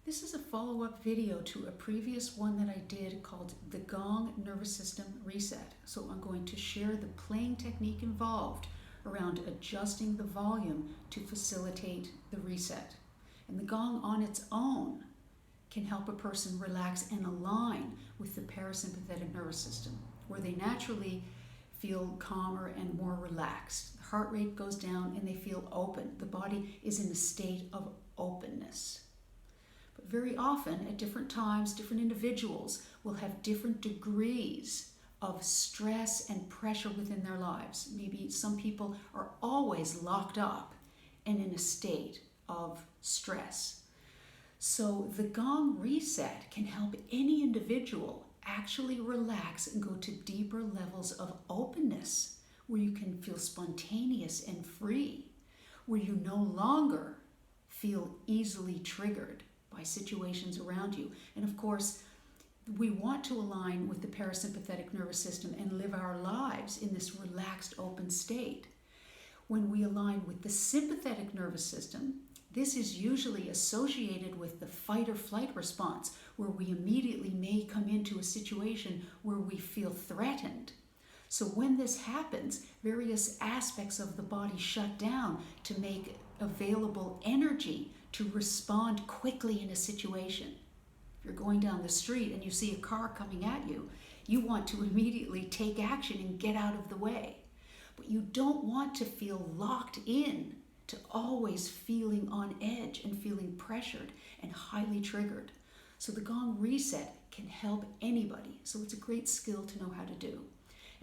This is a follow-up video to a previous one that I did called the Gong Nervous System Reset. So I'm going to share the playing technique involved around adjusting the volume to facilitate the reset. And the gong on its own can help a person relax and align with the parasympathetic nervous system, where they naturally feel calmer and more relaxed. The heart rate goes down and they feel open. The body is in a state of openness. But very often, at different times, different individuals will have different degrees of stress and pressure within their lives. Maybe some people are always locked up and in a state of stress. So the Gong reset can help any individual actually relax and go to deeper levels of openness, where you can feel spontaneous and free, where you no longer feel easily triggered by situations around you. And of course, we want to align with the parasympathetic nervous system and live our lives in this relaxed, open state. When we align with the sympathetic nervous system, this is usually associated with the fight or flight response, where we immediately may come into a situation where we feel threatened. So when this happens, various aspects of the body shut down to make available energy to respond quickly in a situation. If you're going down the street and you see a car coming at you, you want to immediately take action and get out of the way. But you don't want to feel locked in to always feeling on edge and feeling pressured and highly triggered. So the Gong reset can help anybody. So it's a great skill to know how to do.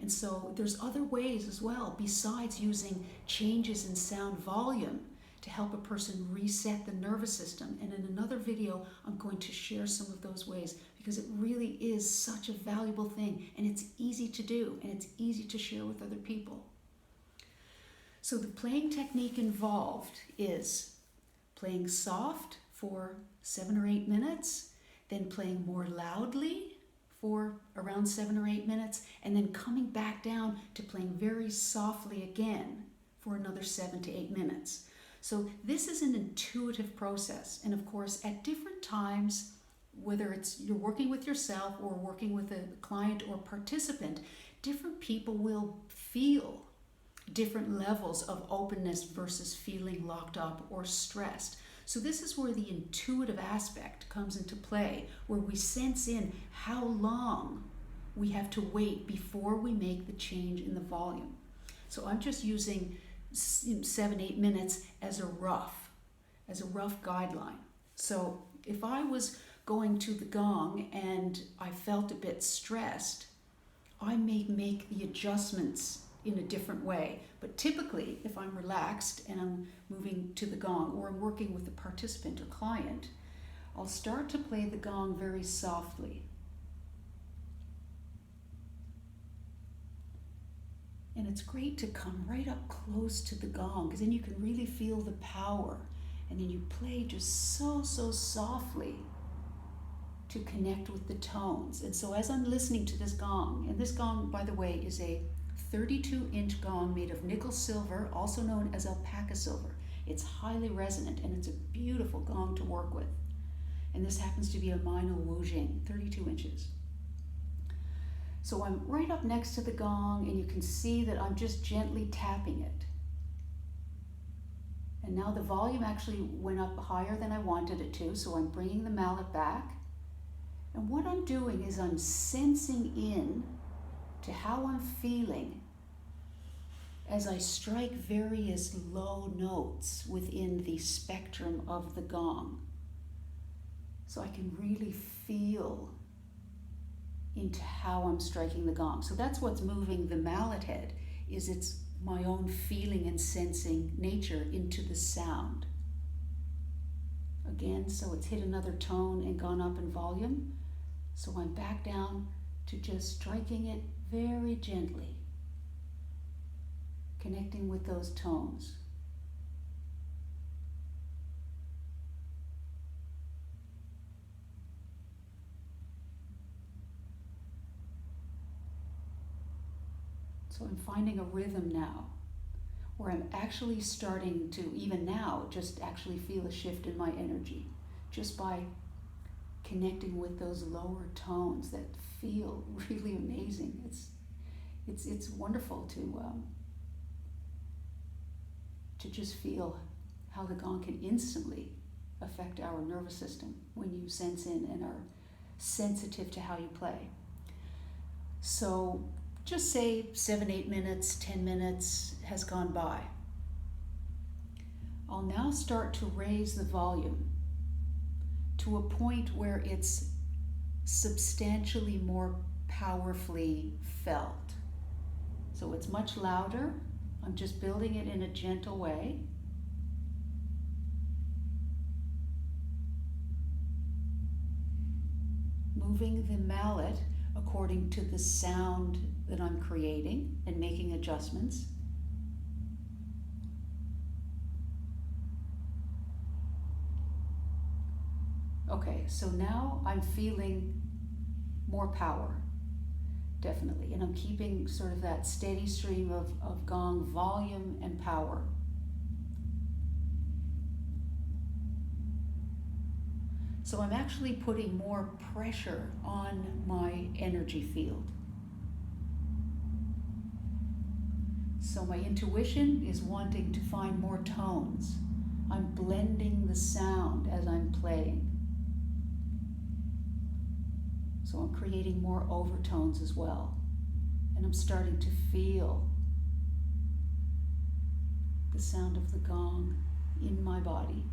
And so there's other ways as well, besides using changes in sound volume to help a person reset the nervous system. And in another video, I'm going to share some of those ways, because it really is such a valuable thing, and it's easy to do, and it's easy to share with other people. So the playing technique involved is playing soft for 7 or 8 minutes, then playing more loudly for around 7 or 8 minutes, and then coming back down to playing very softly again for another 7 to 8 minutes. So this is an intuitive process. And of course, at different times, whether it's you're working with yourself or working with a client or participant, different people will feel different levels of openness versus feeling locked up or stressed. So this is where the intuitive aspect comes into play, where we sense in how long we have to wait before we make the change in the volume. So I'm just using 7-8 minutes as a rough guideline. So if I was going to the gong and I felt a bit stressed, I may make the adjustments in a different way. But typically, if I'm relaxed and I'm moving to the gong, or I'm working with a participant or client, I'll start to play the gong very softly. And it's great to come right up close to the gong, because then you can really feel the power. And then you play just so softly to connect with the tones. And so as I'm listening to this gong, and this gong, by the way, is a 32-inch gong made of nickel silver, also known as alpaca silver. It's highly resonant, and it's a beautiful gong to work with. And this happens to be a Mino Wu Jing, 32 inches. So I'm right up next to the gong, and you can see that I'm just gently tapping it. And now the volume actually went up higher than I wanted it to, so I'm bringing the mallet back. And what I'm doing is I'm sensing in to how I'm feeling as I strike various low notes within the spectrum of the gong. So I can really feel into how I'm striking the gong. So that's what's moving the mallet head, is it's my own feeling and sensing nature into the sound. Again, so it's hit another tone and gone up in volume. So I'm back down to just striking it very gently, connecting with those tones. So I'm finding a rhythm now, where I'm actually starting to, even now, just actually feel a shift in my energy, just by connecting with those lower tones that feel really amazing. It's wonderful to just feel how the gong can instantly affect our nervous system when you sense in and are sensitive to how you play. So just say 7, 8 minutes, 10 minutes has gone by. I'll now start to raise the volume to a point where it's substantially more powerfully felt. So it's much louder. I'm just building it in a gentle way. Moving the mallet according to the sound that I'm creating and making adjustments. Okay, so now I'm feeling more power, definitely. And I'm keeping sort of that steady stream of gong volume and power. So I'm actually putting more pressure on my energy field. So my intuition is wanting to find more tones. I'm blending the sound as I'm playing. So I'm creating more overtones as well. And I'm starting to feel the sound of the gong in my body.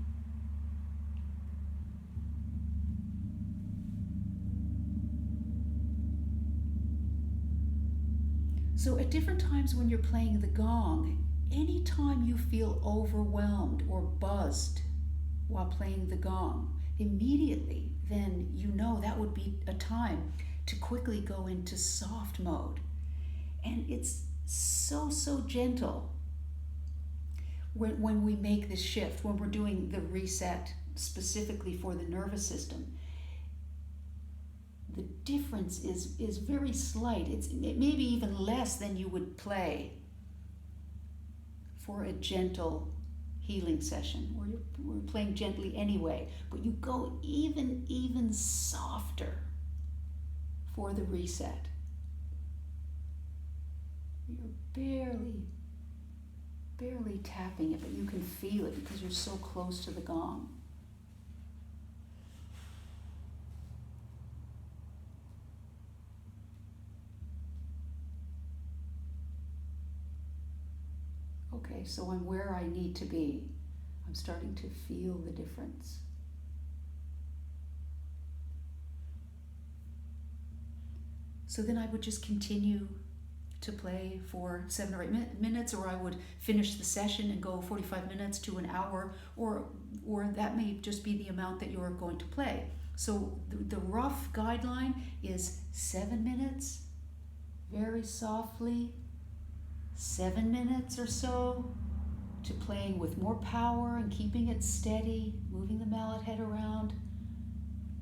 So at different times when you're playing the gong, anytime you feel overwhelmed or buzzed while playing the gong, immediately then you know that would be a time to quickly go into soft mode. And it's so gentle when we make this shift, when we're doing the reset specifically for the nervous system. The difference is very slight. It may be even less than you would play for a gentle healing session, where we're playing gently anyway, but you go even softer for the reset. You're barely tapping it, but you can feel it because you're so close to the gong. Okay, so I'm where I need to be. I'm starting to feel the difference. So then I would just continue to play for 7 or 8 minutes, or I would finish the session and go 45 minutes to an hour, or that may just be the amount that you're going to play. So the rough guideline is 7 minutes, very softly, 7 minutes or so to playing with more power and keeping it steady, moving the mallet head around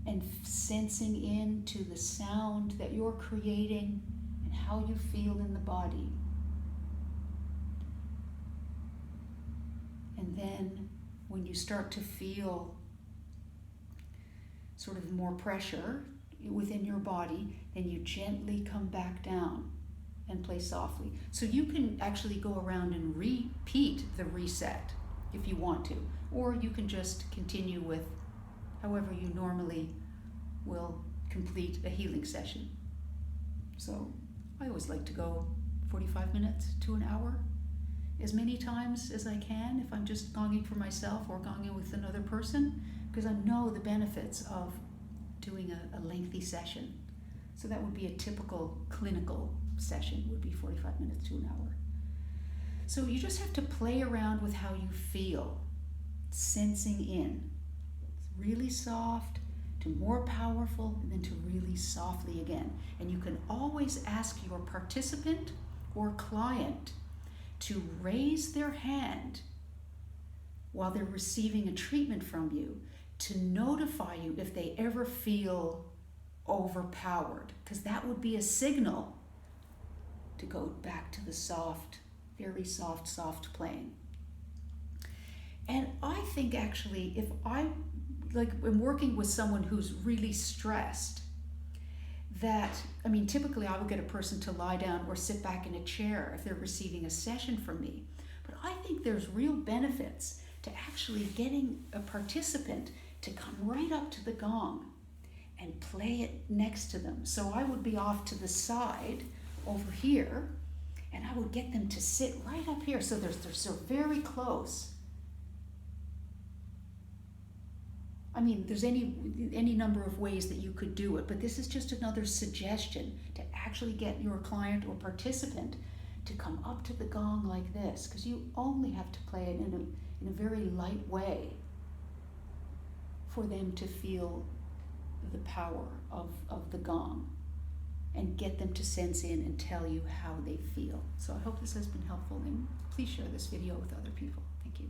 and sensing into the sound that you're creating and how you feel in the body. And then when you start to feel sort of more pressure within your body, then you gently come back down and play softly. So you can actually go around and repeat the reset if you want to, or you can just continue with however you normally will complete a healing session. So I always like to go 45 minutes to an hour, as many times as I can if I'm just gonging for myself or gonging with another person, because I know the benefits of doing a lengthy session. So that would be a typical clinical session, would be 45 minutes to an hour. So you just have to play around with how you feel, sensing in. It's really soft to more powerful, and then to really softly again. And you can always ask your participant or client to raise their hand while they're receiving a treatment from you to notify you if they ever feel overpowered, because that would be a signal to go back to the soft, very soft playing. And I think actually if I like when working with someone who's really stressed, that, I mean, typically I would get a person to lie down or sit back in a chair if they're receiving a session from me. But I think there's real benefits to actually getting a participant to come right up to the gong and play it next to them. So I would be off to the side over here, and I would get them to sit right up here. So they're so very close. I mean, there's any number of ways that you could do it, but this is just another suggestion to actually get your client or participant to come up to the gong like this, because you only have to play it in a very light way for them to feel the power of the gong and get them to sense in and tell you how they feel. So I hope this has been helpful, and please share this video with other people. Thank you.